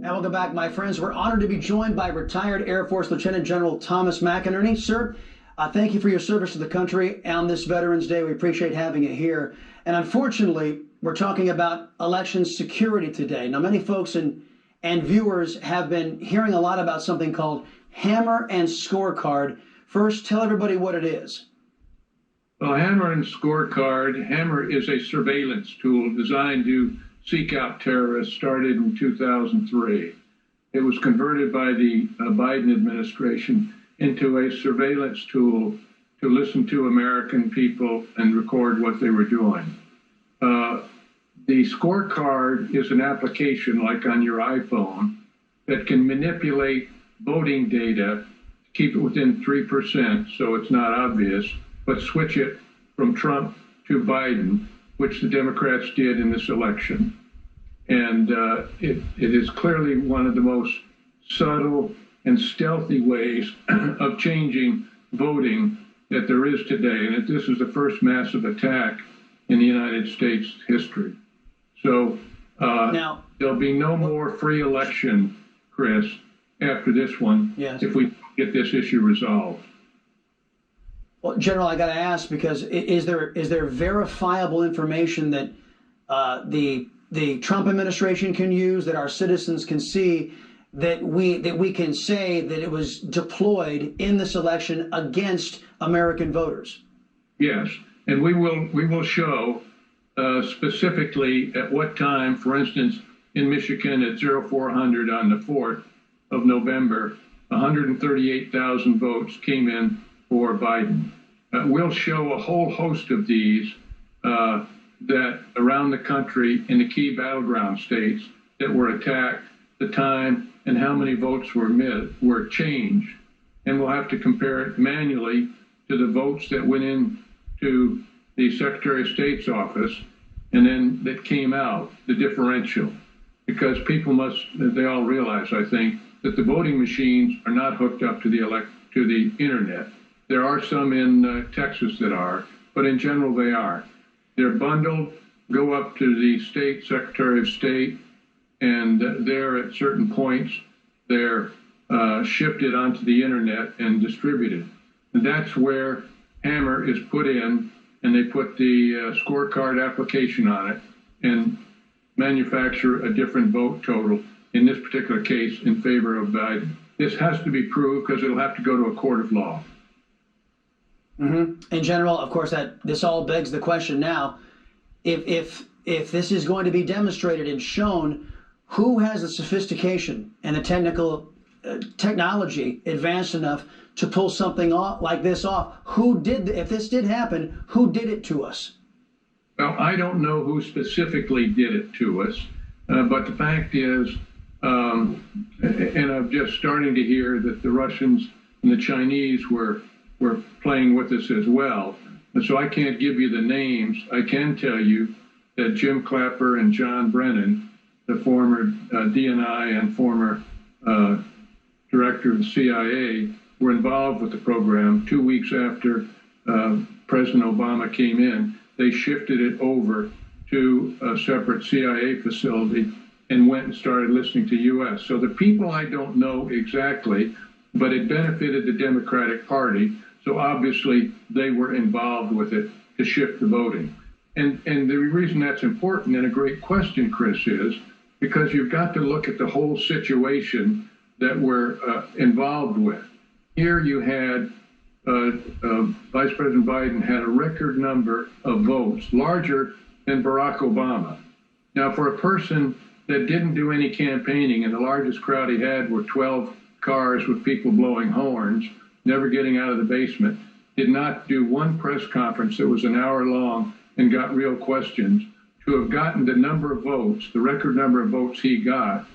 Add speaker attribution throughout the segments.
Speaker 1: And welcome back, my friends. We're honored to be joined by retired Air Force Lieutenant General Thomas McInerney. Sir, thank you for your service to the country on this Veterans Day. We appreciate having you here. And unfortunately, we're talking about election security today. Now, many folks and viewers have been hearing a lot about something called Hammer and Scorecard. First, tell everybody what it is.
Speaker 2: Well, Hammer and Scorecard, Hammer is a surveillance tool designed to seek out terrorists, started in 2003. It was converted by the Biden administration into a surveillance tool to listen to American people and record what they were doing. The Scorecard is an application like on your iPhone that can manipulate voting data, keep it within 3% so it's not obvious, but switch it from Trump to Biden, which the Democrats did in this election. And it is clearly one of the most subtle and stealthy ways of changing voting that there is today. And this is the first massive attack in the United States history. So now, there'll be no more free election, Chris, after this one, yes, if we get this issue resolved.
Speaker 1: Well, General, I got to ask, because is there verifiable information that the Trump administration can use, that our citizens can see, that we can say that it was deployed in this election against American voters?
Speaker 2: Yes, and we will show specifically at what time. For instance, in Michigan at 0400 on the 4th of November, 138,000 votes came in for Biden. We'll show a whole host of these that around the country in the key battleground states that were attacked, the time and how many votes were changed. And we'll have to compare it manually to the votes that went in to the Secretary of State's office and then that came out, the differential. Because people they all realize, I think, that the voting machines are not hooked up to the internet. There are some in Texas that are, but in general they are. They're bundled, go up to the state Secretary of State, and there at certain points they're shifted onto the internet and distributed. And that's where Hammer is put in, and they put the scorecard application on it and manufacture a different vote total, in this particular case, in favor of Biden. This has to be proved because it'll have to go to a court of law.
Speaker 1: In general, of course, this all begs the question now, if this is going to be demonstrated and shown, who has the sophistication and the technology advanced enough to pull something off like this off? If this did happen, who did it to us?
Speaker 2: Well, I don't know who specifically did it to us, but the fact is, and I'm just starting to hear that the Russians and the Chinese were playing with us as well. And so I can't give you the names. I can tell you that Jim Clapper and John Brennan, the former DNI and former director of the CIA, were involved with the program. 2 weeks after President Obama came in, they shifted it over to a separate CIA facility and went and started listening to U.S. So the people I don't know exactly, but it benefited the Democratic Party. So obviously they were involved with it to shift the voting. And the reason that's important and a great question, Chris, is because you've got to look at the whole situation that we're involved with. Here you had Vice President Biden had a record number of votes, larger than Barack Obama. Now, for a person that didn't do any campaigning, and the largest crowd he had were 12 cars with people blowing horns, never getting out of the basement, did not do one press conference that was an hour long and got real questions, to have gotten the number of votes, the record number of votes he got,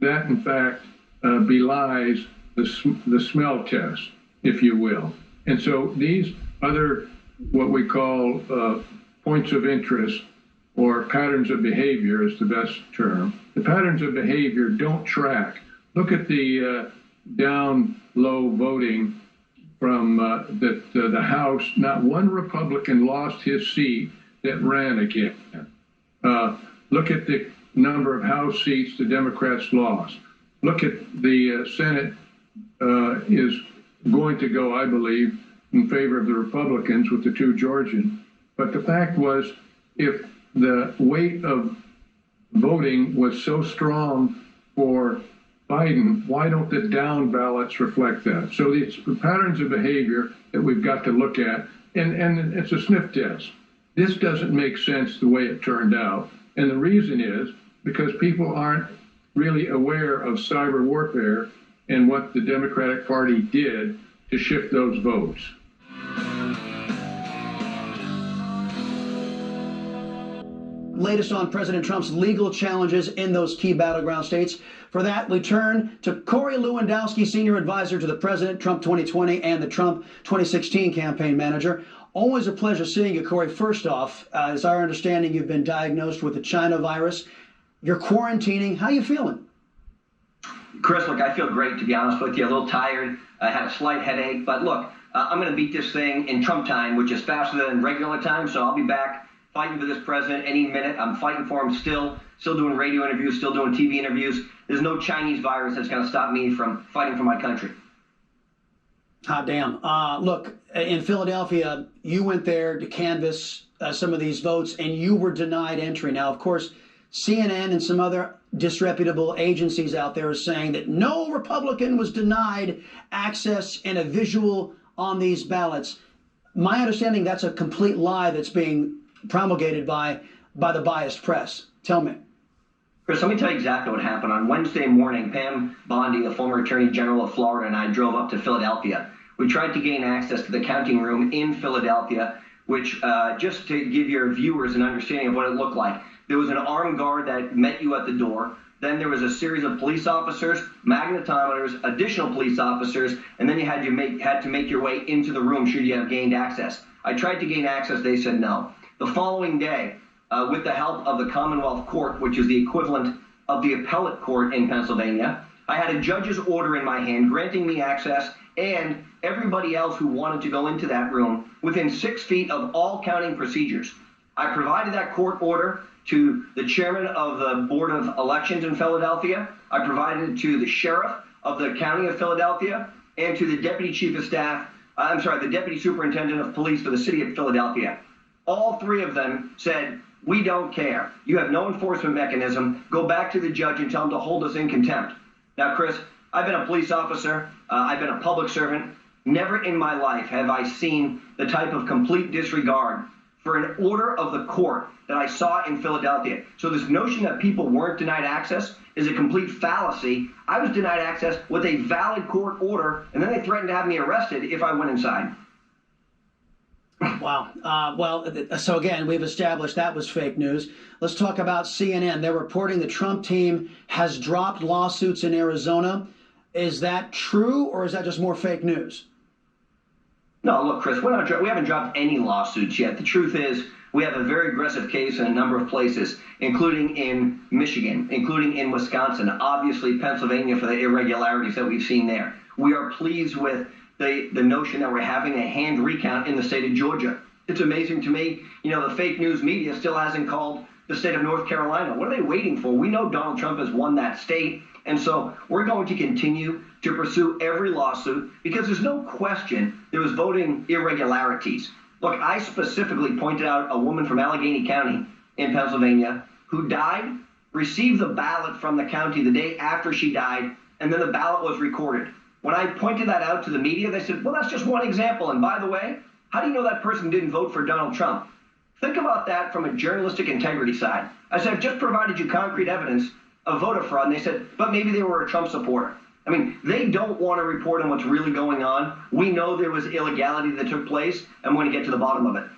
Speaker 2: that in fact belies the smell test, if you will. And so these other, what we call points of interest or patterns of behavior is the best term. The patterns of behavior don't track. Look at the down low voting from the House. Not one Republican lost his seat that ran again. Look at the number of House seats the Democrats lost. Look at the Senate is going to go, I believe, in favor of the Republicans with the 2 Georgian. But the fact was, if the weight of voting was so strong for Biden, why don't the down ballots reflect that? So it's the patterns of behavior that we've got to look at, and it's a sniff test. This doesn't make sense the way it turned out. And the reason is because people aren't really aware of cyber warfare and what the Democratic Party did to shift those votes.
Speaker 1: Latest on President Trump's legal challenges in those key battleground states. For that, we turn to Corey Lewandowski, senior advisor to the President, Trump 2020 and the Trump 2016 campaign manager. Always a pleasure seeing you, Corey. First off, as our understanding, you've been diagnosed with the China virus. You're quarantining. How are you feeling?
Speaker 3: Chris, look, I feel great, to be honest with you. A little tired. I had a slight headache. But look, I'm going to beat this thing in Trump time, which is faster than regular time. So I'll be back fighting for this president any minute. I'm fighting for him still doing radio interviews, still doing TV interviews. There's no Chinese virus that's going to stop me from fighting for my country.
Speaker 1: Hot damn. Look, in Philadelphia, you went there to canvass some of these votes, and you were denied entry. Now, of course, CNN and some other disreputable agencies out there are saying that no Republican was denied access and a visual on these ballots. My understanding, that's a complete lie that's being promulgated by the biased press. Tell me.
Speaker 3: Chris, let me tell you exactly what happened. On Wednesday morning, Pam Bondi, the former Attorney General of Florida, and I drove up to Philadelphia. We tried to gain access to the counting room in Philadelphia, which, just to give your viewers an understanding of what it looked like, there was an armed guard that met you at the door. Then there was a series of police officers, magnetometers, additional police officers, and then you had to make your way into the room should you have gained access. I tried to gain access. They said no. The following day, with the help of the Commonwealth Court, which is the equivalent of the appellate court in Pennsylvania, I had a judge's order in my hand granting me access and everybody else who wanted to go into that room within 6 feet of all counting procedures. I provided that court order to the chairman of the Board of Elections in Philadelphia. I provided it to the sheriff of the county of Philadelphia and to the deputy chief of staff, the deputy superintendent of police for the city of Philadelphia. All 3 of them said, we don't care. You have no enforcement mechanism. Go back to the judge and tell him to hold us in contempt. Now, Chris, I've been a police officer. I've been a public servant. Never in my life have I seen the type of complete disregard for an order of the court that I saw in Philadelphia. So this notion that people weren't denied access is a complete fallacy. I was denied access with a valid court order, and then they threatened to have me arrested if I went inside.
Speaker 1: Wow. So again, we've established that was fake news. Let's talk about CNN. They're reporting the Trump team has dropped lawsuits in Arizona. Is that true, or is that just more fake news?
Speaker 3: No, look, Chris, we haven't dropped any lawsuits yet. The truth is we have a very aggressive case in a number of places, including in Michigan, including in Wisconsin, obviously Pennsylvania for the irregularities that we've seen there. We are pleased with the notion that we're having a hand recount in the state of Georgia. It's amazing to me, the fake news media still hasn't called the state of North Carolina. What are they waiting for? We know Donald Trump has won that state. And so we're going to continue to pursue every lawsuit because there's no question there was voting irregularities. Look, I specifically pointed out a woman from Allegheny County in Pennsylvania who died, received the ballot from the county the day after she died, and then the ballot was recorded. When I pointed that out to the media, they said, well, that's just one example. And by the way, how do you know that person didn't vote for Donald Trump? Think about that from a journalistic integrity side. I said, I've just provided you concrete evidence of voter fraud. And they said, but maybe they were a Trump supporter. I mean, they don't want to report on what's really going on. We know there was illegality that took place, and we're going to get to the bottom of it.